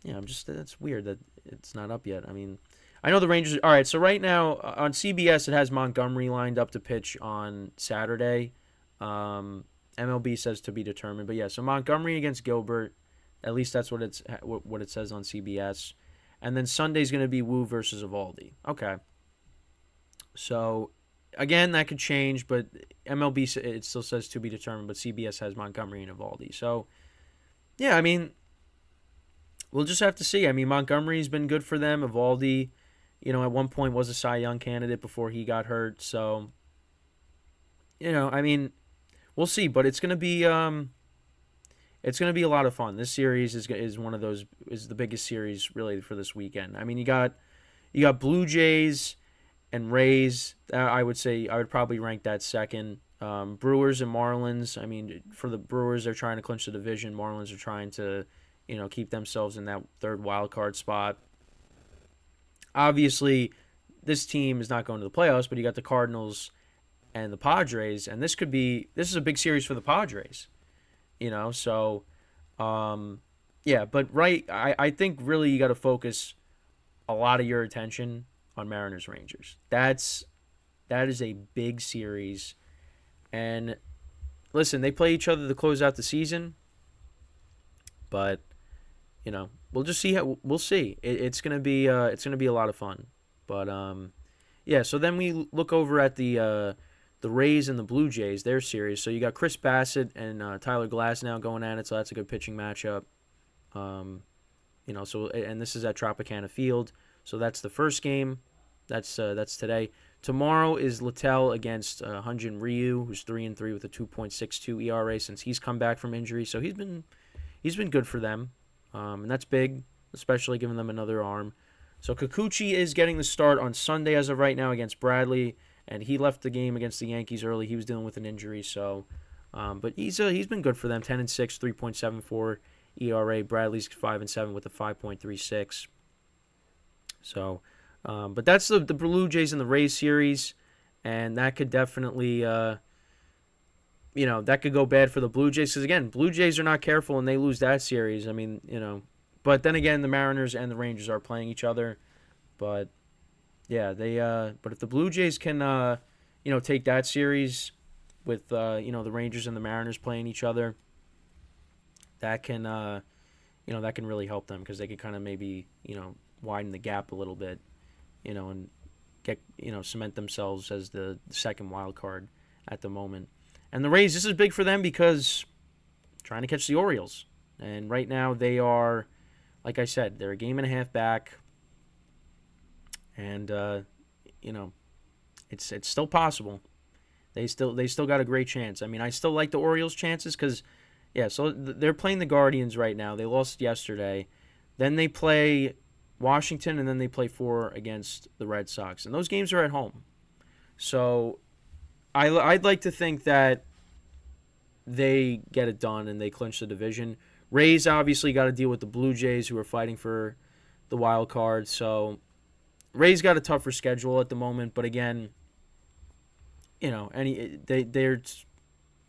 Yeah, that's weird that it's not up yet. I mean, I know the Rangers. All right, so right now on CBS it has Montgomery lined up to pitch on Saturday. MLB says to be determined, but yeah, so Montgomery against Gilbert. At least that's what it says on CBS. And then Sunday's going to be Wu versus Eovaldi. Okay. So again, that could change, but MLB it still says to be determined, but CBS has Montgomery and Eovaldi. So yeah, we'll just have to see. Montgomery's been good for them. Eovaldi, at one point was a Cy Young candidate before he got hurt. So, we'll see. But it's gonna be a lot of fun. This series is one of those is the biggest series really for this weekend. You got Blue Jays and Rays. I would probably rank that second. Brewers and Marlins. For the Brewers, they're trying to clinch the division. Marlins are trying to, keep themselves in that third wild card spot. Obviously, this team is not going to the playoffs, but you got the Cardinals and the Padres, and this is a big series for the Padres. So, but I think really you got to focus a lot of your attention on Mariners Rangers. That is a big series. And listen, they play each other to close out the season, but we'll just see we'll see. It's gonna be a lot of fun. But so then we look over at the Rays and the Blue Jays, their series. So you got Chris Bassett and Tyler Glasnow going at it, so that's a good pitching matchup. And this is at Tropicana Field, so that's the first game. That's today. Tomorrow is Littell against Hyun-Jin Ryu, who's 3-3 with a 2.62 ERA since he's come back from injury. So he's been good for them, and that's big, especially giving them another arm. So Kikuchi is getting the start on Sunday as of right now against Bradley, and he left the game against the Yankees early. He was dealing with an injury, so but he's been good for them. 10-6, 3.74 ERA. Bradley's 5-7 with a 5.36. So. But that's the Blue Jays and the Rays series, and that could definitely, that could go bad for the Blue Jays. Because, again, Blue Jays are not careful, and they lose that series. But then again, the Mariners and the Rangers are playing each other. But, Yeah, they but if the Blue Jays can take that series with the Rangers and the Mariners playing each other, that can that can really help them because they can kind of maybe widen the gap a little bit, and get cement themselves as the second wild card at the moment. And the Rays, this is big for them because trying to catch the Orioles, and right now they are, like I said, they're a game and a half back, and it's still possible. They still got a great chance. I mean, I still like the Orioles' chances because, yeah. So they're playing the Guardians right now. They lost yesterday. Then they play Washington, and then they play 4 against the Red Sox, and those games are at home. So I'd like to think that they get it done and they clinch the division. Rays obviously got to deal with the Blue Jays, who are fighting for the wild card. So Rays got a tougher schedule at the moment, but again, they're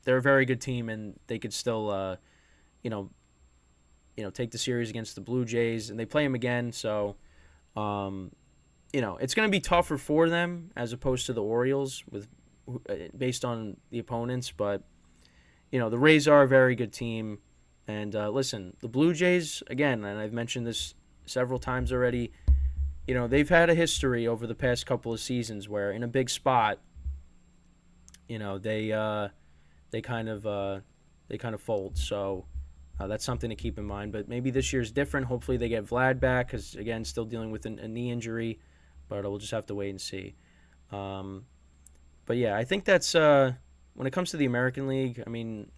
a very good team, and they could still take the series against the Blue Jays, and they play them again. So it's going to be tougher for them as opposed to the Orioles based on the opponents, but the Rays are a very good team. And listen, the Blue Jays, again, and I've mentioned this several times already, they've had a history over the past couple of seasons where in a big spot, they kind of fold. So that's something to keep in mind. But maybe this year's different. Hopefully they get Vlad back because, again, still dealing with a knee injury. But we'll just have to wait and see. But, yeah, I think that's when it comes to the American League, I mean,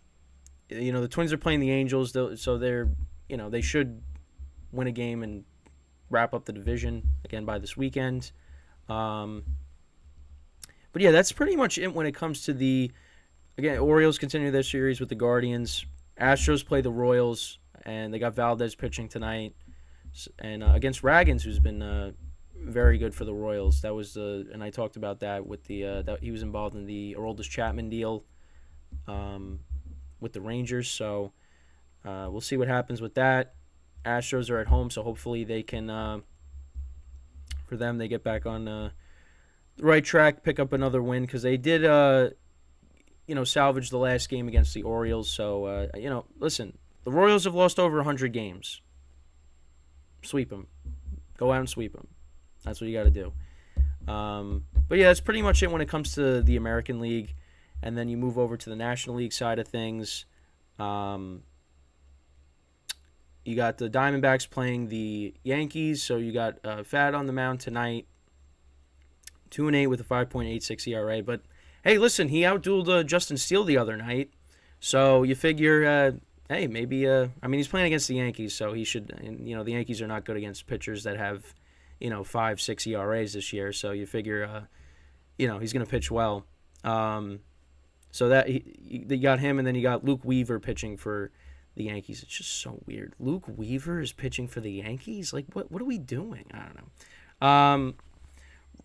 the Twins are playing the Angels, so they're, they should win a game and wrap up the division again by this weekend. But yeah, that's pretty much it when it comes to again, Orioles continue their series with the Guardians. Astros play the Royals, and they got Valdez pitching tonight, and against Ragans, who's been very good for the Royals. That was and I talked about that with that he was involved in the Aroldis Chapman deal with the Rangers. So we'll see what happens with that. Astros are at home, so hopefully they can, for them, they get back on the right track, pick up another win because they did, salvage the last game against the Orioles. So, listen, the Royals have lost over 100 games. Sweep them. Go out and sweep them. That's what you got to do. But, yeah, that's pretty much it when it comes to the American League. And then you move over to the National League side of things. You got the Diamondbacks playing the Yankees. So you got Fad on the mound tonight. 2-8 with a 5.86 ERA. But, hey, listen, he outdueled Justin Steele the other night. So you figure, hey, maybe, he's playing against the Yankees, so he should, the Yankees are not good against pitchers that have, 5-6 ERAs this year. So you figure, he's going to pitch well. So that you got him, and then you got Luke Weaver pitching for the Yankees. It's just so weird. Luke Weaver is pitching for the Yankees? Like, what are we doing? I don't know.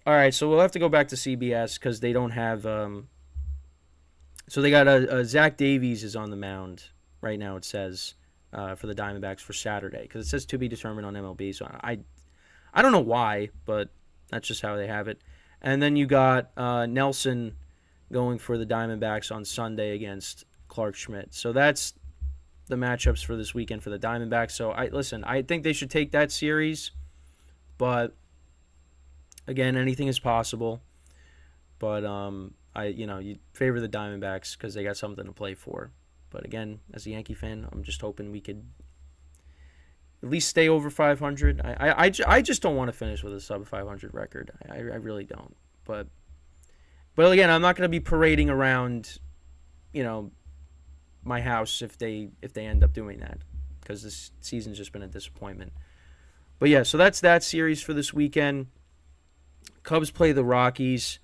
All right, so we'll have to go back to CBS because they don't have. So they got Zach Davies is on the mound right now. It says for the Diamondbacks for Saturday because it says to be determined on MLB. So I don't know why, but that's just how they have it. And then you got Nelson going for the Diamondbacks on Sunday against Clark Schmidt. So that's the matchups for this weekend for the Diamondbacks. So I think they should take that series, but again, anything is possible. But you favor the Diamondbacks because they got something to play for. But again, as a Yankee fan, I'm just hoping we could at least stay over 500. I just don't want to finish with a sub 500 record. I really don't. But again, I'm not going to be parading around, my house if they end up doing that because this season's just been a disappointment. But yeah, so that's that series for this weekend. Cubs play the Rockies.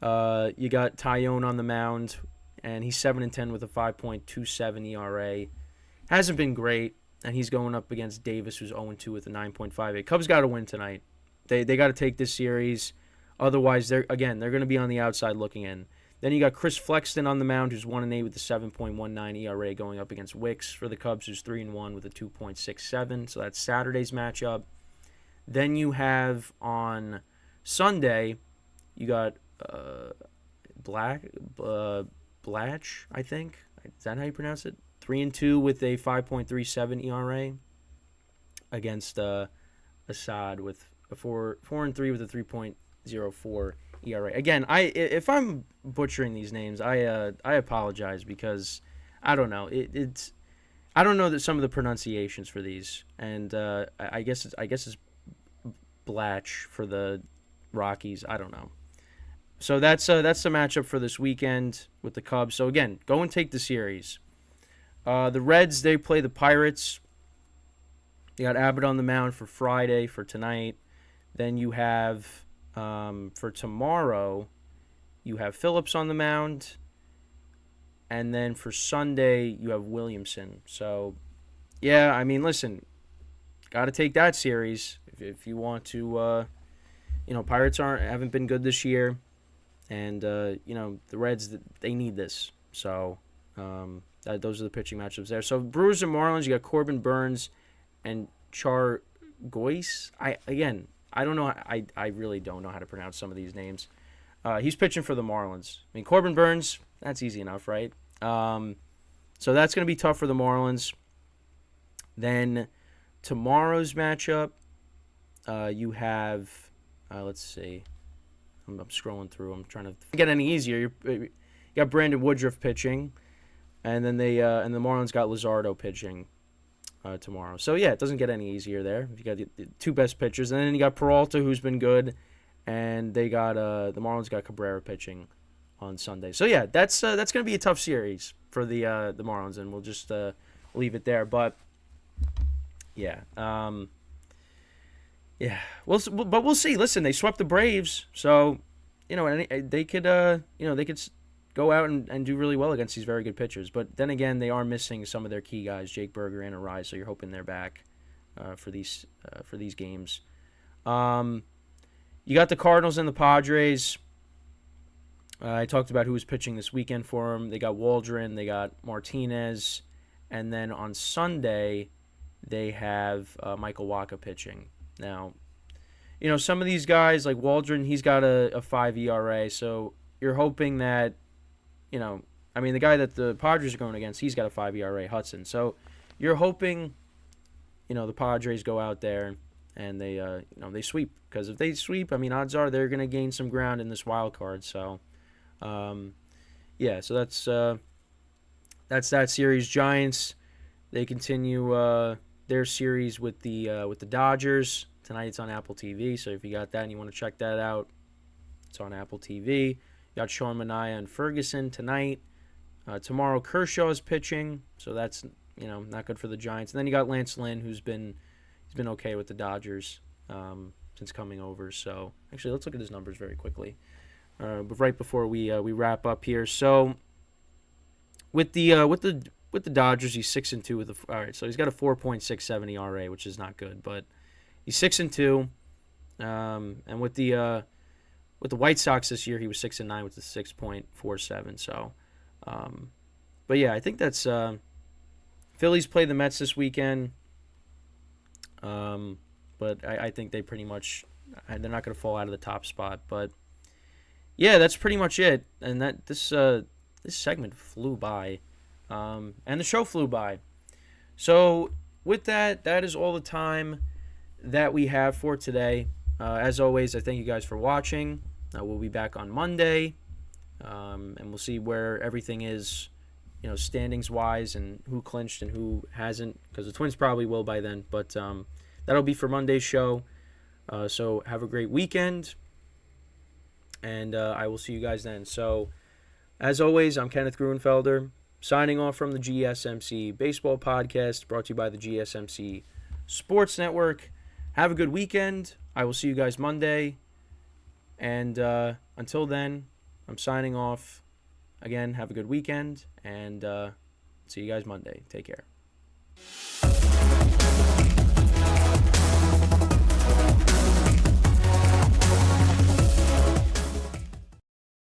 You got Tyone on the mound, and he's 7-10 with a 5.27 ERA. Hasn't been great, and he's going up against Davis, who's 0-2 with a 9.58. Cubs got to win tonight. They got to take this series. Otherwise, they're going to be on the outside looking in. Then you got Chris Flexton on the mound, who's 1-8 with a 7.19 ERA, going up against Wicks for the Cubs, who's 3-1 with a 2.67. So that's Saturday's matchup. Then you have on Sunday, you got Black Blatch, I think. Is that how you pronounce it? 3-2 with a 5.37 ERA against Assad with a 4-3 with a 3.04 ERA. Again, if I'm butchering these names, I apologize because I don't know. I don't know that some of the pronunciations for these, and I guess it's Blatch for the Rockies. I don't know. So that's the matchup for this weekend with the Cubs. So again, go and take the series. The Reds, they play the Pirates. You got Abbott on the mound for Friday, for tonight. Then you have, for tomorrow, you have Phillips on the mound. And then for Sunday, you have Williamson. So, yeah, I mean, listen, got to take that series if you want to. Pirates haven't been good this year. And, the Reds, they need this. So, those are the pitching matchups there. So, Brewers and Marlins, you got Corbin Burns and Chargois. I don't know. I really don't know how to pronounce some of these names. He's pitching for the Marlins. I mean, Corbin Burns, that's easy enough, right? So that's going to be tough for the Marlins. Then tomorrow's matchup, you have, let's see. I'm scrolling through. I'm trying to get any easier. You got Brandon Woodruff pitching, and then and the Marlins got Luzardo pitching tomorrow. So yeah, it doesn't get any easier there. You got the two best pitchers, and then you got Peralta, who's been good, and they got the Marlins got Cabrera pitching on Sunday. So yeah, that's going to be a tough series for the Marlins, and we'll just leave it there. But yeah, we'll see. Listen, they swept the Braves, so they could go out and do really well against these very good pitchers. But then again, they are missing some of their key guys, Jake Berger and Arise. So you're hoping they're back for these games. You got the Cardinals and the Padres. I talked about who was pitching this weekend for them. They got Waldron, they got Martinez, and then on Sunday they have Michael Wacha pitching. Now, some of these guys, like Waldron, he's got a 5 ERA, so you're hoping that, the guy that the Padres are going against, he's got a 5 ERA, Hudson. So you're hoping, the Padres go out there and they sweep. Because if they sweep, odds are they're going to gain some ground in this wild card. So, so that's that series. Giants, they continue their series with the Dodgers. Tonight it's on Apple TV, so if you got that and you want to check that out, it's on Apple TV. You got Sean Manaea and Ferguson tonight. Tomorrow Kershaw is pitching, so that's not good for the Giants. And then you got Lance Lynn, he's been okay with the Dodgers since coming over. So actually, let's look at his numbers very quickly. But right before we wrap up here, so with the Dodgers, he's 6-2 with all right. So he's got a 4.67 ERA, which is not good, but he's 6-2. And with the White Sox this year, he was 6-9 with the 6.47. So, but yeah, I think that's Phillies play the Mets this weekend. But I think they pretty much they're not going to fall out of the top spot. But yeah, that's pretty much it. And that this segment flew by, and the show flew by. So with that is all the time that we have for today. As always, I thank you guys for watching. We'll be back on Monday, and we'll see where everything is, standings wise, and who clinched and who hasn't, because the Twins probably will by then. But that'll be for Monday's show. So have a great weekend, and I will see you guys then. So as always, I'm Kenneth Gruenfelder, signing off from the GSMC Baseball Podcast, brought to you by the GSMC Sports Network. Have a good weekend. I will see you guys Monday. And until then, I'm signing off. Again, have a good weekend, and see you guys Monday. Take care.